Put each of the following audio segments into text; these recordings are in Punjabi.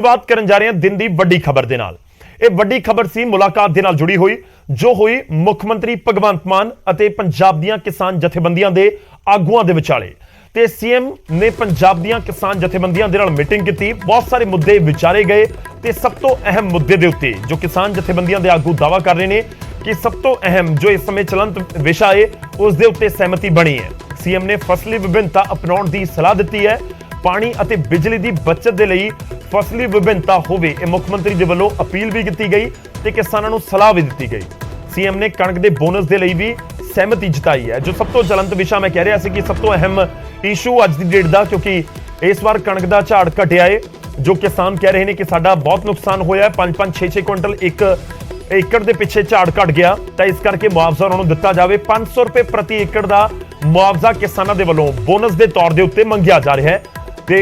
बात करन जा रहे हैं दिन दी वड्डी खबर दे नाल। ਇਹ ਵੱਡੀ ਖਬਰ ਸੀ ਮੁਲਾਕਾਤ ਦੇ ਨਾਲ ਜੁੜੀ ਹੋਈ ਜੋ ਹੋਈ ਮੁੱਖ ਮੰਤਰੀ ਭਗਵੰਤ ਮਾਨ ਅਤੇ ਪੰਜਾਬ ਦੀਆਂ ਕਿਸਾਨ ਜਥੇਬੰਦੀਆਂ ਦੇ ਆਗੂਆਂ ਦੇ ਵਿਚਾਲੇ ਤੇ ਸੀਐਮ ਨੇ ਪੰਜਾਬ ਦੀਆਂ ਕਿਸਾਨ ਜਥੇਬੰਦੀਆਂ ਦੇ ਨਾਲ ਮੀਟਿੰਗ ਕੀਤੀ। ਬਹੁਤ ਸਾਰੇ ਮੁੱਦੇ ਵਿਚਾਰੇ ਗਏ ਤੇ ਸਭ ਤੋਂ ਅਹਿਮ ਮੁੱਦੇ ਦੇ ਉੱਤੇ ਜੋ ਕਿਸਾਨ ਜਥੇਬੰਦੀਆਂ ਦੇ ਆਗੂ ਦਾਅਵਾ ਕਰ ਰਹੇ ਨੇ ਕਿ ਸਭ ਤੋਂ ਅਹਿਮ ਜੋ ਇਸ ਸਮੇਂ ਚਲੰਤ ਵਿਸ਼ਾ ਹੈ ਉਸ ਦੇ ਉੱਤੇ ਸਹਿਮਤੀ ਬਣੀ ਹੈ। ਸੀਐਮ ਨੇ ਫਸਲੀ ਵਿਭਿੰਨਤਾ ਅਪਣਾਉਣ ਦੀ ਸਲਾਹ ਦਿੱਤੀ ਹੈ। पानी ਅਤੇ ਬਿਜਲੀ ਦੀ ਬਚਤ ਦੇ ਲਈ ਫਸਲੀ ਵਿਭਿੰਨਤਾ ਹੋਵੇ ਇਹ ਮੁੱਖ ਮੰਤਰੀ ਦੇ ਵੱਲੋਂ ਅਪੀਲ ਵੀ ਕੀਤੀ ਗਈ ਤੇ ਕਿਸਾਨਾਂ ਨੂੰ ਸਲਾਹ ਵੀ ਦਿੱਤੀ ਗਈ। ਸੀਐਮ ਨੇ ਕਣਕ ਦੇ ਬੋਨਸ ਦੇ ਲਈ ਵੀ ਸਹਿਮਤੀ ਜਤਾਈ ਹੈ ਜੋ ਸਭ ਤੋਂ ਚਲੰਤ ਵਿਸ਼ਾ ਮੈਂ ਕਹਿ ਰਿਹਾ ਸੀ ਕਿ ਸਭ ਤੋਂ ਅਹਿਮ ਇਸ਼ੂ ਅੱਜ ਦੀ ਡੇਟ ਦਾ, ਕਿਉਂਕਿ ਇਸ ਵਾਰ ਕਣਕ ਦਾ ਝਾੜ ਘਟਿਆ ਹੈ। ਜੋ ਕਿਸਾਨ ਕਹਿ ਰਹੇ ਨੇ ਕਿ ਸਾਡਾ ਬਹੁਤ ਨੁਕਸਾਨ ਹੋਇਆ ਹੈ, 5-5 6-6 ਕੁਇੰਟਲ ਇੱਕ ਏਕੜ ਦੇ ਪਿੱਛੇ ਝਾੜ ਘਟ ਗਿਆ ਤਾਂ ਇਸ ਕਰਕੇ ਮੁਆਵਜ਼ਾ ਉਹਨਾਂ ਨੂੰ ਦਿੱਤਾ ਜਾਵੇ। 500 ਰੁਪਏ ਪ੍ਰਤੀ ਏਕੜ ਦਾ ਮੁਆਵਜ਼ਾ ਕਿਸਾਨਾਂ ਦੇ ਵੱਲੋਂ ਬੋਨਸ ਦੇ ਤੌਰ ਦੇ ਉੱਤੇ ਮੰਗਿਆ ਜਾ ਰਿਹਾ ਹੈ। ਤੇ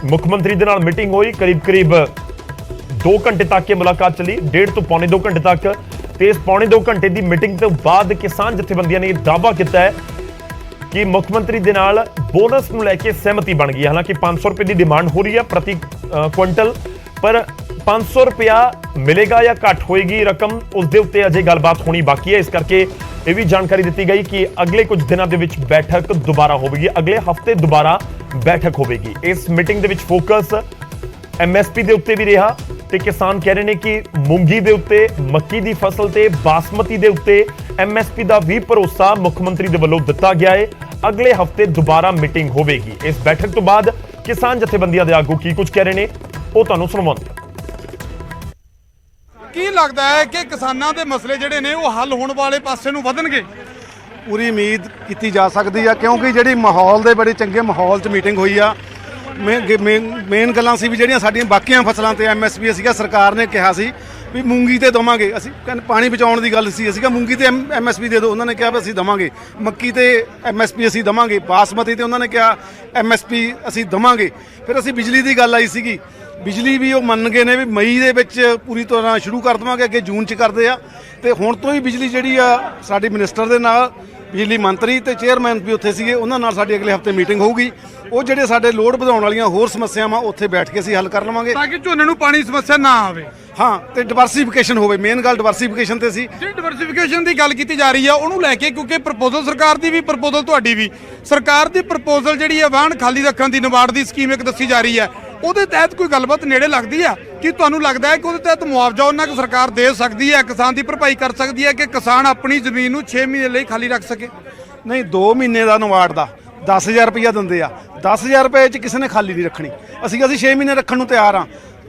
ਮੁੱਖ ਮੰਤਰੀ ਦੇ ਨਾਲ ਮੀਟਿੰਗ ਹੋਈ, ਕਰੀਬ 2 ਘੰਟੇ ਤੱਕ ਇਹ ਮੁਲਾਕਾਤ ਚੱਲੀ, 1.5 ਤੋਂ ਪੌਣੇ 2 ਘੰਟੇ ਤੱਕ। ਤੇ ਇਸ ਪੌਣੇ 2 ਘੰਟੇ ਦੀ ਮੀਟਿੰਗ ਤੋਂ ਬਾਅਦ ਕਿਸਾਨ ਜਥੇਬੰਦੀਆਂ ਨੇ ਦਾਅਵਾ ਕੀਤਾ ਹੈ ਕਿ ਮੁੱਖ ਮੰਤਰੀ ਦੇ ਨਾਲ ਬੋਨਸ ਨੂੰ ਲੈ ਕੇ ਸਹਿਮਤੀ ਬਣ ਗਈ ਹੈ। ਹਾਲਾਂਕਿ 500 ਰੁਪਏ ਦੀ ਡਿਮਾਂਡ ਹੋ ਰਹੀ ਹੈ ਪ੍ਰਤੀ ਕੁਇੰਟਲ, ਪਰ 500 ਰੁਪਇਆ ਮਿਲੇਗਾ ਜਾਂ ਘੱਟ ਹੋਏਗੀ ਰਕਮ ਉਸ ਦੇ ਉੱਤੇ ਅਜੇ ਗੱਲਬਾਤ ਹੋਣੀ ਬਾਕੀ ਹੈ। ਇਸ ਕਰਕੇ ਇਹ ਵੀ ਜਾਣਕਾਰੀ ਦਿੱਤੀ ਗਈ ਕਿ ਅਗਲੇ ਕੁਝ ਦਿਨਾਂ ਦੇ ਵਿੱਚ ਬੈਠਕ ਦੁਬਾਰਾ ਹੋਵੇਗੀ, ਅਗਲੇ ਹਫ਼ਤੇ ਦੁਬਾਰਾ ਬੈਠਕ ਹੋਵੇਗੀ। ਇਸ ਮੀਟਿੰਗ ਦੇ ਵਿੱਚ ਫੋਕਸ ਐਮਐਸਪੀ ਦੇ ਉੱਤੇ ਵੀ ਰਿਹਾ ਤੇ ਕਿਸਾਨ ਕਹਿ ਰਹੇ ਨੇ ਕਿ ਮੂੰਗੀ ਦੇ ਉੱਤੇ, ਮੱਕੀ ਦੀ ਫਸਲ ਤੇ ਬਾਸਮਤੀ ਦੇ ਉੱਤੇ ਐਮਐਸਪੀ ਦਾ ਵੀ ਭਰੋਸਾ ਮੁੱਖ ਮੰਤਰੀ ਦੇ ਵੱਲੋਂ ਦਿੱਤਾ ਗਿਆ ਹੈ। ਅਗਲੇ ਹਫ਼ਤੇ ਦੁਬਾਰਾ ਮੀਟਿੰਗ ਹੋਵੇਗੀ। ਇਸ ਬੈਠਕ ਤੋਂ ਬਾਅਦ ਕਿਸਾਨ ਜਥੇਬੰਦੀਆਂ ਦੇ ਆਗੂ ਕੀ ਕੁਝ ਕਹਿ ਰਹੇ ਨੇ ਉਹ ਤੁਹਾਨੂੰ ਸੁਣਾਉਂਦੇ। ਕੀ ਲੱਗਦਾ ਹੈ ਕਿ ਕਿਸਾਨਾਂ ਦੇ ਮਸਲੇ ਜਿਹੜੇ ਨੇ ਉਹ ਹੱਲ ਹੋਣ ਵਾਲੇ ਪਾਸੇ ਨੂੰ ਵਧਣਗੇ? ਪੂਰੀ ਉਮੀਦ ਕੀਤੀ ਜਾ ਸਕਦੀ ਆ, ਕਿਉਂਕਿ ਜਿਹੜੀ ਮਾਹੌਲ ਦੇ ਬੜੇ ਚੰਗੇ ਮਾਹੌਲ 'ਚ ਮੀਟਿੰਗ ਹੋਈ ਆ। ਮੇਨ ਗੱਲਾਂ ਸੀ ਵੀ ਜਿਹੜੀਆਂ ਸਾਡੀਆਂ ਬਾਕੀਆਂ ਫਸਲਾਂ ਤੇ ਐਮਐਸਪੀ ਸੀਗਾ, ਸਰਕਾਰ ਨੇ ਕਿਹਾ ਸੀ ਵੀ ਮੂੰਗੀ ਤੇ ਦੇਵਾਂਗੇ, ਅਸੀਂ ਪਾਣੀ ਬਚਾਉਣ ਦੀ ਗੱਲ ਸੀ, ਅਸੀਂ ਮੂੰਗੀ ਤੇ ਐਮਐਸਪੀ ਦੇ ਦਿਓ, ਉਹਨਾਂ ਨੇ ਕਿਹਾ ਵੀ ਅਸੀਂ ਦੇਵਾਂਗੇ। ਮੱਕੀ ਤੇ ਐਮਐਸਪੀ ਅਸੀਂ ਦੇਵਾਂਗੇ, ਬਾਸਮਤੀ ਤੇ ਉਹਨਾਂ ਨੇ ਕਿਹਾ ਐਮਐਸਪੀ ਅਸੀਂ ਦੇਵਾਂਗੇ। ਫਿਰ ਅਸੀਂ ਬਿਜਲੀ ਦੀ ਗੱਲ ਆਈ ਸੀਗੀ, ਬਿਜਲੀ ਵੀ ਉਹ ਮੰਨ ਗਏ ਨੇ ਵੀ ਮਈ ਦੇ ਵਿੱਚ ਪੂਰੀ ਤਰ੍ਹਾਂ ਸ਼ੁਰੂ ਕਰ ਦੇਵਾਂਗੇ, ਅੱਗੇ ਜੂਨ 'ਚ ਕਰਦੇ ਆ। ਤੇ ਹੁਣ ਤੋਂ ਹੀ ਬਿਜਲੀ ਜਿਹੜੀ ਆ ਸਾਡੇ ਮਿਨਿਸਟਰ ਦੇ ਨਾਲ, ਬਿਜਲੀ ਮੰਤਰੀ ਤੇ ਚੇਅਰਮੈਨ ਵੀ ਉੱਥੇ ਸੀਗੇ, ਉਹਨਾਂ ਨਾਲ ਸਾਡੀ ਅਗਲੇ ਹਫ਼ਤੇ ਮੀਟਿੰਗ ਹੋਊਗੀ। ਉਹ ਜਿਹੜੇ ਸਾਡੇ ਲੋਡ ਵਧਾਉਣ ਵਾਲੀਆਂ ਹੋਰ ਸਮੱਸਿਆਵਾਂ ਉੱਥੇ ਬੈਠ ਕੇ ਅਸੀਂ ਹੱਲ ਕਰ ਲਵਾਂਗੇ ਤਾਂ ਕਿ ਝੋਨੇ ਨੂੰ ਪਾਣੀ ਸਮੱਸਿਆ ਨਾ ਆਵੇ। ਹਾਂ, ਤੇ ਡਿਵਰਸੀਫਿਕੇਸ਼ਨ ਹੋਵੇ, ਮੇਨ ਗੱਲ ਡਿਵਰਸੀਫਿਕੇਸ਼ਨ ਤੇ ਸੀ। ਜਿਹੜੀ ਡਿਵਰਸੀਫਿਕੇਸ਼ਨ ਦੀ ਗੱਲ ਕੀਤੀ ਜਾ ਰਹੀ ਆ ਉਹਨੂੰ ਲੈ ਕੇ, ਕਿਉਂਕਿ ਪ੍ਰਪੋਜ਼ਲ ਸਰਕਾਰ ਦੀ ਵੀ, ਪ੍ਰਪੋਜ਼ਲ ਤੁਹਾਡੀ ਵੀ, ਸਰਕਾਰ ਦੀ ਪ੍ਰਪੋਜ਼ਲ ਜਿਹੜੀ ਹੈ ਵਾਹਣ ਖਾਲੀ ਰੱਖਣ ਦੀ ਨਬਾਰਡ ਦੀ ਸਕੀਮ ਇੱਕ ਦੱਸੀ ਜਾ ਰਹੀ ਹੈ, ਉਹਦੇ ਤਹਿਤ ਕੋਈ ਗੱਲਬਾਤ ਨੇੜੇ ਲੱਗਦੀ ਆ ਕਿ ਤੁਹਾਨੂੰ ਲੱਗਦਾ ਹੈ ਕਿ ਉਹਦੇ ਤਹਿਤ ਮੁਆਵਜ਼ਾ ਉਹਨਾਂ ਨੂੰ ਸਰਕਾਰ ਦੇ ਸਕਦੀ ਹੈ, ਕਿਸਾਨ ਦੀ ਭਰਪਾਈ ਕਰ ਸਕਦੀ ਹੈ ਕਿ ਕਿਸਾਨ ਆਪਣੀ ਜ਼ਮੀਨ ਨੂੰ 6 ਮਹੀਨੇ ਲਈ ਖਾਲੀ ਰੱਖ ਸਕੇ? ਨਹੀਂ, 2 ਮਹੀਨੇ ਦਾ ਨਵਾੜ ਦਾ 10,000 ਰੁਪਈਆ ਦਿੰਦੇ ਆ। 10,000 ਰੁਪਏ 'ਚ ਕਿਸੇ ਨੇ ਖਾਲੀ ਨਹੀਂ ਰੱਖਣੀ। ਅਸੀਂ 6 ਮਹੀਨੇ ਰੱਖਣ ਨੂੰ ਤਿਆਰ ਆ।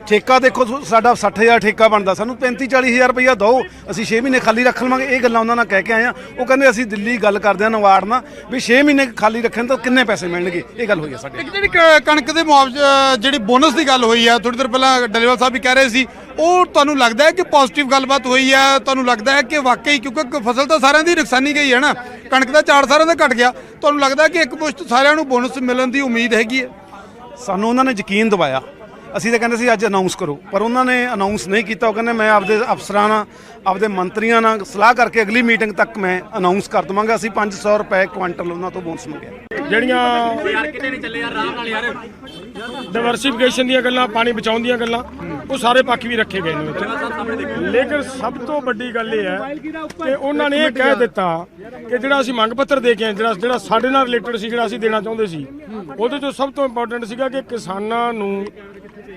ਠੇਕਾ ਦੇਖੋ, ਸਾਡਾ 60,000 ਠੇਕਾ ਬਣਦਾ, ਸਾਨੂੰ 35-40,000 ਰੁਪਈਆ ਦਿਓ, ਅਸੀਂ 6 ਮਹੀਨੇ ਖਾਲੀ ਰੱਖ ਲਵਾਂਗੇ। ਇਹ ਗੱਲਾਂ ਉਹਨਾਂ ਨਾਲ ਕਹਿ ਕੇ ਆਏ ਆ। ਉਹ ਕਹਿੰਦੇ ਅਸੀਂ ਦਿੱਲੀ ਗੱਲ ਕਰਦੇ ਆ ਨਵਾੜ ਨਾਲ ਵੀ 6 ਮਹੀਨੇ ਖਾਲੀ ਰੱਖਣ ਤਾਂ ਕਿੰਨੇ ਪੈਸੇ ਮਿਲਣਗੇ, ਇਹ ਗੱਲ ਹੋਈ ਆ ਸਾਡੇ। ਇੱਕ ਜਿਹੜੀ ਕਣਕ ਦੇ ਮੁਆਵਜ਼ਾ ਜਿਹੜੀ ਬੋਨਸ ਦੀ ਗੱਲ ਹੋਈ ਆ, ਥੋੜੀ ਦੇਰ ਪਹਿਲਾਂ ਡੱਲੇਵਾਲ ਸਾਹਿਬ ਵੀ ਕਹਿ ਰਹੇ ਸੀ, ਉਹ ਤੁਹਾਨੂੰ ਲੱਗਦਾ ਹੈ ਕਿ ਪੋਜ਼ਿਟਿਵ ਗੱਲਬਾਤ ਹੋਈ ਆ? ਤੁਹਾਨੂੰ ਲੱਗਦਾ ਹੈ ਕਿ ਵਾਕਈ, ਕਿਉਂਕਿ ਫਸਲ ਤਾਂ ਸਾਰਿਆਂ ਦੀ ਨੁਕਸਾਨੀ ਗਈ ਹੈ ਨਾ, ਕਣਕ ਦਾ ਝਾੜ ਸਾਰਿਆਂ ਦਾ ਘਟ ਗਿਆ, ਤੁਹਾਨੂੰ ਲੱਗਦਾ ਕਿ ਇੱਕ ਮੁਸ਼ਤ ਸਾਰਿਆਂ ਨੂੰ ਬੋਨਸ ਮਿਲਣ ਦੀ ਉਮੀਦ ਹੈਗੀ ਹੈ? ਸਾਨੂੰ ਉਹਨਾਂ ਨੇ ਯਕੀਨ ਦਿਵਾਇਆ। ਅਸੀਂ ਤਾਂ ਕਹਿੰਦੇ ਸੀ ਅੱਜ ਅਨਾਉਂਸ ਕਰੋ, ਪਰ ਉਹਨਾਂ ਨੇ ਅਨਾਉਂਸ ਨਹੀਂ ਕੀਤਾ। ਉਹ ਕਹਿੰਦੇ ਮੈਂ ਆਪਦੇ ਅਫਸਰਾਂ ਨਾਲ, ਆਪਦੇ ਮੰਤਰੀਆਂ ਨਾਲ ਸਲਾਹ ਕਰਕੇ ਅਗਲੀ ਮੀਟਿੰਗ ਤੱਕ ਮੈਂ ਅਨਾਉਂਸ ਕਰ ਦਵਾਂਗਾ। ਅਸੀਂ 500 ਰੁਪਏ ਕੁਇੰਟਲ ਉਹਨਾਂ ਤੋਂ ਬੋਨਸ ਮੰਗਿਆ। ਜਿਹੜੀਆਂ ਡਿਵਰਸੀਫਿਕੇਸ਼ਨ ਦੀਆਂ ਗੱਲਾਂ, ਪਾਣੀ ਬਚਾਉਣ ਦੀਆਂ ਗੱਲਾਂ, ਉਹ ਸਾਰੇ ਪੱਖ ਵੀ ਰੱਖੇ ਗਏ ਨੇ ਵਿੱਚ। ਲੇਕਿਨ ਸਭ ਤੋਂ ਵੱਡੀ ਗੱਲ ਇਹ ਹੈ ਕਿ ਉਹਨਾਂ ਨੇ ਇਹ ਕਹਿ ਦਿੱਤਾ ਕਿ ਜਿਹੜਾ ਅਸੀਂ ਮੰਗ ਪੱਤਰ ਦੇ ਕੇ ਆਏ, ਜਿਹੜਾ ਸਾਡੇ ਨਾਲ ਰਿਲੇਟਡ ਸੀ, ਜਿਹੜਾ ਅਸੀਂ ਦੇਣਾ ਚਾਹੁੰਦੇ ਸੀ, ਉਹਦੇ ਚੋਂ ਸਭ ਤੋਂ ਇੰਪੋਰਟੈਂਟ ਸੀਗਾ ਕਿ ਕਿਸਾਨਾਂ ਨੂੰ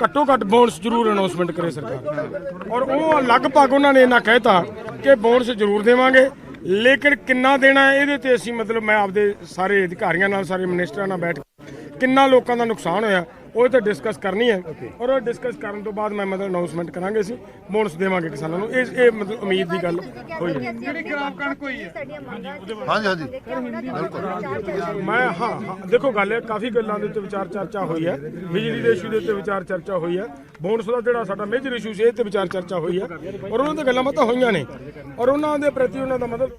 ਘੱਟੋ ਘੱਟ ਬੋਨਸ ਜ਼ਰੂਰ ਅਨਾਉਂਸਮੈਂਟ ਕਰੇ ਸਰਕਾਰ। ਔਰ ਉਹ ਲਗਭਗ ਉਹਨਾਂ ਨੇ ਇਹਨਾਂ ਕਹਿਤਾ ਕਿ ਬੋਨਸ ਜ਼ਰੂਰ ਦੇਵਾਂਗੇ, ਲੇਕਿਨ ਕਿੰਨਾ ਦੇਣਾ ਹੈ ਇਹਦੇ ਤੇ ਅਸੀਂ ਮੈਂ ਆਪਦੇ ਸਾਰੇ ਅਧਿਕਾਰੀਆਂ ਨਾਲ, ਸਾਰੇ ਮਿਨਿਸਟਰਾਂ ਨਾਲ ਬੈਠ ਕੇ ਕਿੰਨਾ ਲੋਕਾਂ ਦਾ ਨੁਕਸਾਨ ਹੋਇਆ ਉਹ ਤੇ ਡਿਸਕਸ ਕਰਨੀ ਹੈ। ਔਰ ਉਹ ਡਿਸਕਸ ਕਰਨ ਤੋਂ ਬਾਅਦ ਮੈਂ ਅਨਾਉਂਸਮੈਂਟ ਕਰਾਂਗੇ, ਅਸੀਂ ਬੋਨਸ ਦੇਵਾਂਗੇ ਕਿਸਾਨਾਂ ਨੂੰ। ਇਹ ਉਮੀਦ ਦੀ ਗੱਲ ਹੋਈ ਹੈ। ਜਿਹੜੀ ਖਰਾਬ ਕਣਕ ਹੋਈ ਹੈ, ਹਾਂਜੀ ਹਾਂ ਦੇਖੋ, ਗੱਲ ਹੈ ਕਾਫੀ ਗੱਲਾਂ ਦੇ ਉੱਤੇ ਵਿਚਾਰ ਚਰਚਾ ਹੋਈ ਹੈ। ਬਿਜਲੀ ਦੇ ਇਸ਼ੂ ਦੇ ਉੱਤੇ ਵਿਚਾਰ ਚਰਚਾ ਹੋਈ ਹੈ। ਬੋਨਸ ਦਾ ਜਿਹੜਾ ਸਾਡਾ ਮੇਜਰ ਇਸ਼ੂ ਸੀ ਇਹ ਤੇ ਵਿਚਾਰ ਚਰਚਾ ਹੋਈ ਹੈ। ਔਰ ਉਹਨਾਂ ਦੀਆਂ ਗੱਲਾਂ ਬਾਤਾਂ ਹੋਈਆਂ ਨੇ ਔਰ ਉਹਨਾਂ ਦੇ ਪ੍ਰਤੀ ਉਹਨਾਂ ਦਾ ਮਤਲਬ।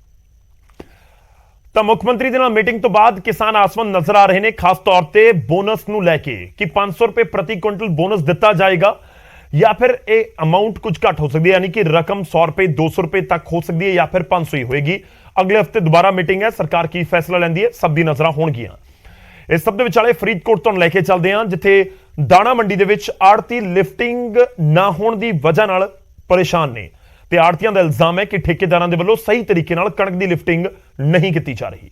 ਤਾਂ ਮੁੱਖ ਮੰਤਰੀ ਦੇ ਨਾਲ ਮੀਟਿੰਗ ਤੋਂ ਬਾਅਦ ਕਿਸਾਨ ਆਸਵੰਦ ਨਜ਼ਰ ਆ ਰਹੇ ਨੇ, ਖਾਸ ਤੌਰ ਤੇ ਬੋਨਸ ਨੂੰ ਲੈ ਕੇ ਕਿ 500 ਰੁਪਏ ਪ੍ਰਤੀ ਕੁਇੰਟਲ ਬੋਨਸ ਦਿੱਤਾ ਜਾਏਗਾ ਜਾਂ ਫਿਰ ਇਹ ਅਮਾਉਂਟ ਕੁਝ ਘੱਟ ਹੋ ਸਕਦੀ ਹੈ, ਯਾਨੀ ਕਿ ਰਕਮ 100 ਰੁਪਏ 200 ਰੁਪਏ ਤੱਕ ਹੋ ਸਕਦੀ ਹੈ ਜਾਂ ਫਿਰ 500 ਹੀ ਹੋਏਗੀ। ਅਗਲੇ ਹਫ਼ਤੇ ਦੁਬਾਰਾ ਮੀਟਿੰਗ ਹੈ, ਸਰਕਾਰ ਕੀ ਫੈਸਲਾ ਲੈਂਦੀ ਹੈ, ਸਭ ਦੀ ਨਜ਼ਰਾਂ ਹੋਣਗੀਆਂ। ਇਸ ਸਭ ਦੇ ਵਿਚਾਲੇ ਫਰੀਦਕੋਟ ਤੋਂ ਲੈ ਕੇ ਚੱਲਦੇ ਹਾਂ, ਜਿੱਥੇ ਦਾਣਾ ਮੰਡੀ ਦੇ ਵਿੱਚ ਆੜਤੀ ਲਿਫਟਿੰਗ ਨਾ ਹੋਣ ਦੀ ਵਜ੍ਹਾ ਨਾਲ ਪਰੇਸ਼ਾਨ ਨੇ ਤੇ ਆੜਤੀਆਂ ਦਾ ਇਲਜ਼ਾਮ ਹੈ ਕਿ ਠੇਕੇਦਾਰਾਂ ਦੇ ਵੱਲੋਂ ਸਹੀ ਤਰੀਕੇ ਨਾਲ ਕਣਕ ਦੀ ਲਿਫਟਿੰਗ ਨਹੀਂ ਕੀਤੀ ਜਾ ਰਹੀ।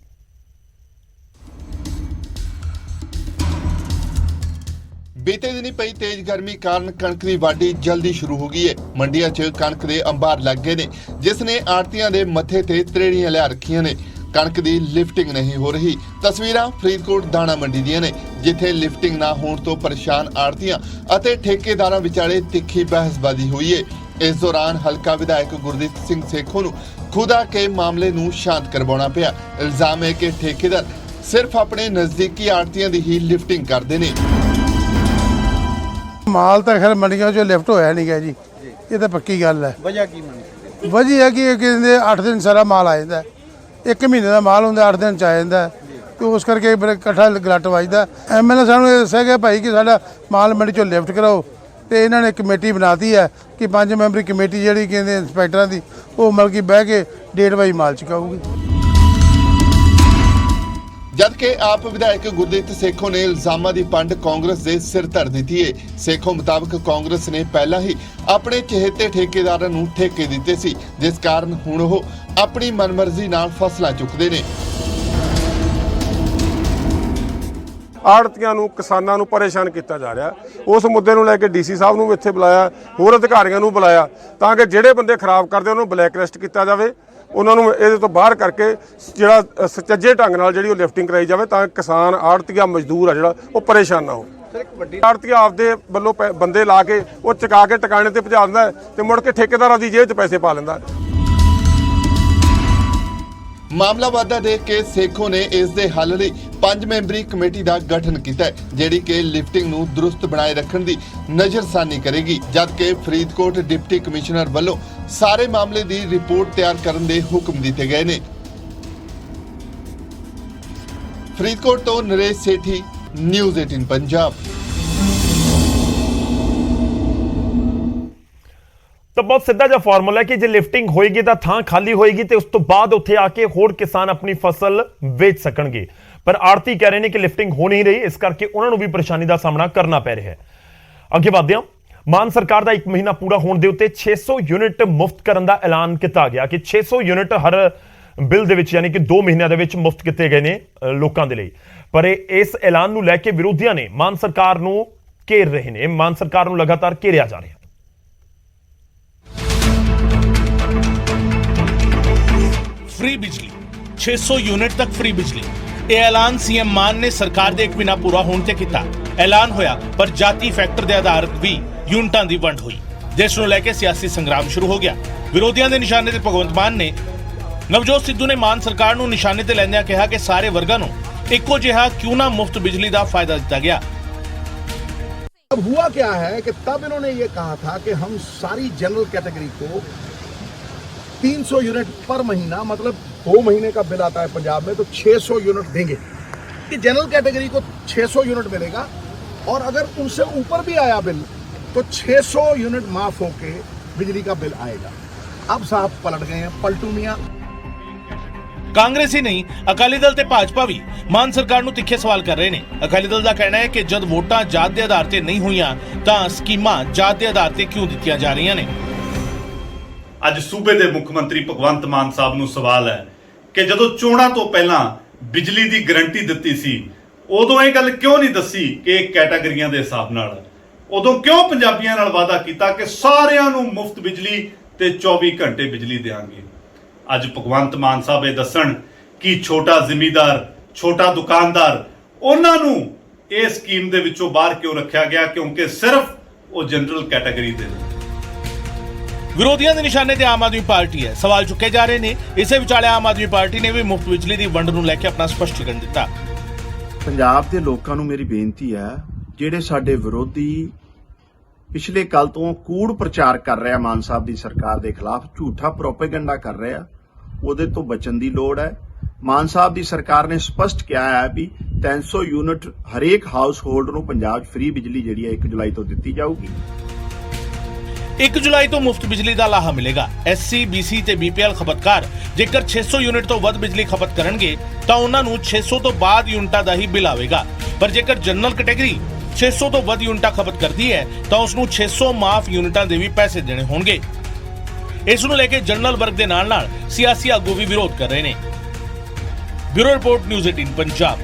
ਬੀਤੇ ਦਿਨੀ ਪਈ ਤੇਜ਼ ਗਰਮੀ ਕਾਰਨ ਕਣਕ ਦੀ ਵਾਢੀ ਜਲਦੀ ਸ਼ੁਰੂ ਹੋ ਗਈ ਹੈ। ਮੰਡੀਆਂ 'ਚ ਕਣਕ ਦੇ ਅੰਬਾਰ ਲੱਗ ਗਏ ਨੇ, ਜਿਸ ਨੇ ਆੜਤੀਆਂ ਦੇ ਮੱਥੇ ਤੇ ਤਰੇੜੀਆਂ ਲਿਆ ਰੱਖੀਆਂ ਨੇ। ਕਣਕ ਦੀ ਲਿਫਟਿੰਗ ਨਹੀਂ ਹੋ ਰਹੀ। ਤਸਵੀਰਾਂ ਫਰੀਦਕੋਟ ਦਾਣਾ ਮੰਡੀ ਦੀਆਂ ਨੇ, ਜਿੱਥੇ ਲਿਫਟਿੰਗ ਨਾ ਹੋਣ ਤੋਂ ਪਰੇਸ਼ਾਨ ਆੜਤੀਆਂ ਅਤੇ ਠੇਕੇਦਾਰਾਂ ਵਿਚਾਲੇ ਤਿੱਖੀ ਬਹਿਸਬਾਜ਼ੀ ਹੋਈ ਹੈ। ਇਸ ਦੌਰਾਨ ਹਲਕਾ ਵਿਧਾਇਕ ਗੁਰਦੀਪ ਸਿੰਘ ਸੇਖੋਂ ਨੂੰ ਖੁਦ ਆ ਕੇ ਮਾਮਲੇ ਨੂੰ ਸ਼ਾਂਤ ਕਰਵਾਉਣਾ ਪਿਆ। ਇਲਜ਼ਾਮ ਹੈ ਕਿ ਠੇਕੇਦਾਰ ਸਿਰਫ ਆਪਣੇ ਨਜ਼ਦੀਕੀ ਆੜਤੀਆਂ ਦੀ ਹੀ ਲਿਫਟਿੰਗ ਕਰਦੇ ਨੇ। ਮਾਲ ਤਾਂ ਖੈਰ ਮੰਡੀਆਂ 'ਚੋਂ ਲਿਫਟ ਹੋਇਆ ਨਹੀਂ ਗਿਆ ਜੀ, ਇਹ ਤਾਂ ਪੱਕੀ ਗੱਲ ਹੈ। ਵਜ੍ਹਾ ਕੀ ਮੰਨੀ? ਵਜ੍ਹਾ ਹੈ ਕਿ ਕਹਿੰਦੇ 8 ਦਿਨ ਸਾਰਾ ਮਾਲ ਆ ਜਾਂਦਾ, 1 ਮਹੀਨੇ ਦਾ ਮਾਲ ਹੁੰਦਾ 8 ਦਿਨ 'ਚ ਆ ਜਾਂਦਾ, ਤੇ ਉਸ ਕਰਕੇ ਬੜਾ ਇਕੱਠਾ ਗਲੱਟ ਵੱਜਦਾ। ਐਮਐਲਏ ਸਾਨੂੰ ਇਹ ਦੱਸਿਆ ਗਿਆ ਭਾਈ ਕਿ ਸਾਡਾ ਮਾਲ ਮੰਡੀ 'ਚੋਂ ਲਿਫਟ ਕਰਾਓ, ਤੇ ਇਹਨਾਂ ਨੇ ਕਮੇਟੀ ਬਣਾਤੀ ਹੈ ਕਿ 5 ਮੈਂਬਰੀ ਕਮੇਟੀ ਜਿਹੜੀ ਕਹਿੰਦੇ ਇੰਸਪੈਕਟਰਾਂ ਦੀ, ਉਹ ਮਤਲਬ ਕਿ ਬਹਿ ਕੇ ਡੇਟ ਵਾਈ ਮਾਲ ਚੁਕਾਊਗੀ। ਜਦਕਿ ਆਪ ਵਿਧਾਇਕ ਗੁਰਦੀਪ ਸੇਖੋਂ ਨੇ ਇਲਜ਼ਾਮਾਂ ਦੀ ਪੰਡ ਕਾਂਗਰਸ ਦੇ ਸਿਰ ਧਰ ਦਿੱਤੀ ਹੈ। ਸੇਖੋਂ ਮੁਤਾਬਕ ਕਾਂਗਰਸ ਨੇ ਪਹਿਲਾਂ ਹੀ ਆਪਣੇ ਚਹੇਤੇ ਠੇਕੇਦਾਰਾਂ ਨੂੰ ਠੇਕੇ ਦਿੱਤੇ ਸੀ, ਜਿਸ ਕਾਰਨ ਹੁਣ ਉਹ ਆਪਣੀ ਮਨਮਰਜ਼ੀ ਨਾਲ ਫਸਲਾਂ ਚੁੱਕਦੇ ਨੇ। ਆੜਤੀਆਂ ਨੂੰ, ਕਿਸਾਨਾਂ ਨੂੰ ਪਰੇਸ਼ਾਨ ਕੀਤਾ ਜਾ ਰਿਹਾ। ਉਸ ਮੁੱਦੇ ਨੂੰ ਲੈ ਕੇ ਡੀਸੀ ਸਾਹਿਬ ਨੂੰ ਇੱਥੇ ਬੁਲਾਇਆ, ਹੋਰ ਅਧਿਕਾਰੀਆਂ ਨੂੰ ਬੁਲਾਇਆ, ਤਾਂ ਕਿ ਜਿਹੜੇ ਬੰਦੇ ਖਰਾਬ ਕਰਦੇ ਉਹਨਾਂ ਨੂੰ ਬਲੈਕ ਲਿਸਟ ਕੀਤਾ ਜਾਵੇ, ਉਹਨਾਂ ਨੂੰ ਇਹਦੇ ਤੋਂ ਬਾਹਰ ਕਰਕੇ ਜਿਹੜਾ ਸੁਚੱਜੇ ਢੰਗ ਨਾਲ ਜਿਹੜੀ ਉਹ ਲਿਫਟਿੰਗ ਕਰਾਈ ਜਾਵੇ, ਤਾਂ ਕਿਸਾਨ, ਆੜਤੀਆ, ਮਜ਼ਦੂਰ ਆ ਜਿਹੜਾ ਉਹ ਪਰੇਸ਼ਾਨ ਨਾ ਹੋ। ਆੜਤੀਆ ਆਪਦੇ ਵੱਲੋਂ ਬੰਦੇ ਲਾ ਕੇ ਉਹ ਚੁਕਾ ਕੇ ਟਿਕਾਣੇ ਤੇ ਪਹੁੰਚਾ ਦਿੰਦਾ ਤੇ ਮੁੜ ਕੇ ਠੇਕੇਦਾਰਾਂ ਦੀ ਜੇਬ 'ਚ ਪੈਸੇ ਪਾ ਲੈਂਦਾ। ਮਾਮਲਾ ਵਾਧਾ ਦੇ ਕੇ ਸੇਖੋਂ ਨੇ ਇਸ ਦੇ ਹੱਲ ਲਈ 5 ਮੈਂਬਰੀ ਕਮੇਟੀ ਦਾ ਗਠਨ ਕੀਤਾ ਹੈ, ਜਿਹੜੀ ਕਿ ਲਿਫਟਿੰਗ ਨੂੰ ਦਰੁਸਤ ਬਣਾਏ ਰੱਖਣ ਦੀ ਨਜ਼ਰਸਾਨੀ ਕਰੇਗੀ। ਜਦਕਿ ਫਰੀਦਕੋਟ ਡਿਪਟੀ ਕਮਿਸ਼ਨਰ ਵੱਲੋਂ ਸਾਰੇ ਮਾਮਲੇ ਦੀ ਰਿਪੋਰਟ ਤਿਆਰ ਕਰਨ ਦੇ ਹੁਕਮ ਦਿੱਤੇ ਗਏ ਨੇ। ਫਰੀਦਕੋਟ ਤੋਂ ਨਰੇਸ਼ ਸੇਠੀ, ਨਿਊਜ਼ 18 ਪੰਜਾਬ। ਤਾਂ ਬਹੁਤ ਸਿੱਧਾ ਜਿਹਾ ਫਾਰਮੂਲਾ ਹੈ ਕਿ ਜੇ ਲਿਫਟਿੰਗ ਹੋਏਗੀ ਤਾਂ ਥਾਂ ਖਾਲੀ ਹੋਏਗੀ ਤੇ ਉਸ ਤੋਂ ਬਾਅਦ ਉੱਥੇ ਆ ਕੇ ਹੋਰ ਕਿਸਾਨ ਆਪਣੀ ਫਸਲ ਵੇਚ ਸਕਣਗੇ। ਪਰ ਆੜਤੀ ਕਹਿ ਰਹੇ ਨੇ ਕਿ ਲਿਫਟਿੰਗ ਹੋ ਨਹੀਂ ਰਹੀ, ਇਸ ਕਰਕੇ ਉਹਨਾਂ ਨੂੰ ਵੀ ਪਰੇਸ਼ਾਨੀ ਦਾ ਸਾਹਮਣਾ ਕਰਨਾ ਪੈ ਰਿਹਾ ਹੈ। ਅੱਗੇ ਵਧਦੇ ਹਾਂ। ਮਾਨ ਸਰਕਾਰ ਦਾ 1 ਮਹੀਨਾ ਪੂਰਾ ਹੋਣ ਦੇ ਉੱਤੇ 600 ਯੂਨਿਟ ਮੁਫਤ ਕਰਨ ਦਾ ਐਲਾਨ ਕੀਤਾ ਗਿਆ ਕਿ 600 ਯੂਨਿਟ ਹਰ ਬਿੱਲ ਦੇ ਵਿੱਚ, ਯਾਨੀ ਕਿ 2 ਮਹੀਨਿਆਂ ਦੇ ਵਿੱਚ ਮੁਫਤ ਕੀਤੇ ਗਏ ਨੇ ਲੋਕਾਂ ਦੇ ਲਈ। ਪਰ ਇਸ ਐਲਾਨ ਨੂੰ ਲੈ ਕੇ ਵਿਰੋਧੀਆਂ ਨੇ ਮਾਨ ਸਰਕਾਰ ਨੂੰ ਘੇਰ ਰਹੇ ਨੇ। ਮਾਨ ਸਰਕਾਰ ਨੂੰ ਲਗਾਤਾਰ ਘੇਰਿਆ ਜਾ ਰਿਹਾ। फ्री बिजली 600 यूनिट तक फ्री बिजली। ਇਹ ਐਲਾਨ ਸੀਐਮ ਮਾਨ ਨੇ ਸਰਕਾਰ ਦੇ 1 ਮਹੀਨਾ ਪੂਰਾ ਹੋਣ ਤੇ ਕੀਤਾ। ਐਲਾਨ ਹੋਇਆ ਪਰ ਜਾਤੀ ਫੈਕਟਰ ਦੇ ਆਧਾਰ ਵੀ ਯੂਨਿਟਾਂ ਦੀ ਵੰਡ ਹੋਈ। ਜਿਸ ਨੂੰ ਲੈ ਕੇ ਸਿਆਸੀ ਸੰਗਰਾਮ ਸ਼ੁਰੂ ਹੋ ਗਿਆ। ਵਿਰੋਧੀਆਂ ਦੇ ਨਿਸ਼ਾਨੇ ਤੇ ਭਗਵੰਤ ਮਾਨ ਨੇ ਨਵਜੋਤ ਸਿੱਧੂ ਨੇ ਮਾਨ ਸਰਕਾਰ ਨੂੰ ਨਿਸ਼ਾਨੇ ਤੇ ਲੈਂਦਿਆਂ ਕਿਹਾ ਕਿ ਸਾਰੇ ਵਰਗਾਂ ਨੂੰ ਇੱਕੋ ਜਿਹਾ ਕਿਉਂ ਨਾ ਮੁਫਤ ਬਿਜਲੀ ਦਾ ਫਾਇਦਾ ਦਿੱਤਾ ਗਿਆ। अब हुआ क्या है कि तब इन्होंने ये कहा था कि हम सारी जनरल कैटेगरी को 300 यूनिट पर महीना, मतलब 2 महीने का बिल आता है पंजाब में तो 600 यूनिट देंगे कि जनरल कैटेगरी को 600 यूनिट मिलेगा, और अगर उनसे ऊपर भी आया बिल तो 600 यूनिट माफ होके बिजली का बिल आएगा। अब साहब पलट गए हैं, पलटू मियां। ਕਾਂਗਰਸ ਹੀ ਨਹੀਂ, ਅਕਾਲੀ ਦਲ ਤੇ ਭਾਜਪਾ ਵੀ ਮਾਨ ਸਰਕਾਰ ਨੂੰ ਤਿੱਖੇ ਸਵਾਲ ਕਰ ਰਹੇ ਨੇ। ਅਕਾਲੀ ਦਲ ਦਾ ਕਹਿਣਾ ਹੈ ਕਿ ਜਦ ਵੋਟਾਂ ਜਾਤ ਦੇ ਆਧਾਰ ਤੇ ਨਹੀਂ ਹੋਈਆਂ ਤਾਂ ਸਕੀਮਾਂ ਜਾਤ ਦੇ ਆਧਾਰ ਤੇ ਕਿਉਂ ਦਿੱਤੀਆਂ ਜਾ ਰਹੀਆਂ ਨੇ। ਅੱਜ ਸੂਬੇ ਦੇ ਮੁੱਖ ਮੰਤਰੀ ਭਗਵੰਤ ਮਾਨ ਸਾਹਿਬ ਨੂੰ ਸਵਾਲ ਹੈ ਕਿ ਜਦੋਂ ਚੋਣਾਂ ਤੋਂ ਪਹਿਲਾਂ ਬਿਜਲੀ ਦੀ ਗਾਰੰਟੀ ਦਿੱਤੀ ਸੀ, ਉਦੋਂ ਇਹ ਗੱਲ ਕਿਉਂ ਨਹੀਂ ਦੱਸੀ ਕਿ ਇਹ ਕੈਟਾਗਰੀਆਂ ਦੇ ਹਿਸਾਬ ਨਾਲ, ਉਦੋਂ ਕਿਉਂ ਪੰਜਾਬੀਆਂ ਨਾਲ ਵਾਅਦਾ ਕੀਤਾ ਕਿ ਸਾਰਿਆਂ ਨੂੰ ਮੁਫਤ ਬਿਜਲੀ ਤੇ 24 ਘੰਟੇ ਬਿਜਲੀ ਦੇਵਾਂਗੇ। ਅੱਜ ਭਗਵੰਤ ਮਾਨ ਸਾਹਿਬ ਇਹ ਦੱਸਣ ਕਿ ਛੋਟਾ ਜ਼ਿਮੀਂਦਾਰ, ਛੋਟਾ ਦੁਕਾਨਦਾਰ, ਉਹਨਾਂ ਨੂੰ ਇਹ ਸਕੀਮ ਦੇ ਵਿੱਚੋਂ ਬਾਹਰ ਕਿਉਂ ਰੱਖਿਆ ਗਿਆ, ਕਿਉਂਕਿ ਸਿਰਫ ਉਹ ਜਨਰਲ ਕੈਟਾਗਰੀ ਦੇ ਨੇ। ਵਿਰੋਧੀਆਂ ਦੇ ਨਿਸ਼ਾਨੇ ਤੇ ਆਮ ਆਦਮੀ ਪਾਰਟੀ ਹੈ। ਸਵਾਲ ਚੁੱਕੇ ਜਾ ਰਹੇ ਨੇ। ਇਸੇ ਵਿਚਾਲੇ ਆਮ ਆਦਮੀ ਪਾਰਟੀ ਨੇ ਵੀ ਮੁਫਤ ਬਿਜਲੀ ਦੀ ਵੰਡ ਨੂੰ ਲੈ ਕੇ ਆਪਣਾ ਸਪਸ਼ਟੀਕਰਨ ਦਿੱਤਾ। ਪੰਜਾਬ ਦੇ ਲੋਕਾਂ ਨੂੰ ਮੇਰੀ ਬੇਨਤੀ ਹੈ, ਜਿਹੜੇ ਸਾਡੇ ਵਿਰੋਧੀ ਪਿਛਲੇ ਕੱਲ ਤੋਂ ਕੂੜ ਪ੍ਰਚਾਰ ਕਰ ਰਿਹਾ ਮਾਨ ਸਾਹਿਬ ਦੀ ਸਰਕਾਰ ਦੇ ਖਿਲਾਫ, ਝੂਠਾ ਪ੍ਰੋਪੇਗੈਂਡਾ ਕਰ ਰਿਹਾ, ਉਹਦੇ ਤੋਂ ਬਚਣ ਦੀ ਲੋੜ ਹੈ। ਮਾਨ ਸਾਹਿਬ ਦੀ ਸਰਕਾਰ ਨੇ ਸਪਸ਼ਟ ਕਿਹਾ ਹੈ ਵੀ 300 ਯੂਨਿਟ ਹਰੇਕ ਹਾਊਸ ਹੋਲਡ ਨੂੰ ਪੰਜਾਬ 'ਚ ਫ੍ਰੀ ਬਿਜਲੀ ਜਿਹੜੀ ਹੈ 1 ਜੁਲਾਈ ਤੋਂ ਦਿੱਤੀ ਜਾਊਗੀ। 1 ਜੁਲਾਈ ਤੋਂ ਮੁਫਤ ਬਿਜਲੀ ਦਾ ਲਾਹਾ ਮਿਲੇਗਾ। ਐਸਸੀ, ਬੀਸੀ ਤੇ ਬੀਪੀਐਲ ਖਪਤਕਾਰ ਜੇਕਰ 600 ਯੂਨਿਟ ਤੋਂ ਵੱਧ ਬਿਜਲੀ ਖਪਤ ਕਰਨਗੇ ਤਾਂ ਉਹਨਾਂ ਨੂੰ 600 ਤੋਂ ਬਾਅਦ ਯੂਨਿਟਾਂ ਦਾ ਹੀ ਬਿੱਲ ਆਵੇਗਾ। ਪਰ ਜੇਕਰ ਜਨਰਲ ਕੈਟਾਗਰੀ 600 ਤੋਂ ਵੱਧ ਯੂਨਿਟਾਂ ਖਪਤ ਕਰਦੀ ਹੈ ਤਾਂ ਉਸ ਨੂੰ 600 ਮਾਫ ਯੂਨਿਟਾਂ ਦੇ ਵੀ ਪੈਸੇ ਦੇਣੇ ਹੋਣਗੇ। ਇਸ ਨੂੰ ਲੈ ਕੇ ਜਨਰਲ ਵਰਗ ਦੇ ਨਾਲ-ਨਾਲ ਸਿਆਸੀ ਆਗੂ ਵੀ ਵਿਰੋਧ ਕਰ ਰਹੇ ਨੇ। Bureau report, news 18 Punjab.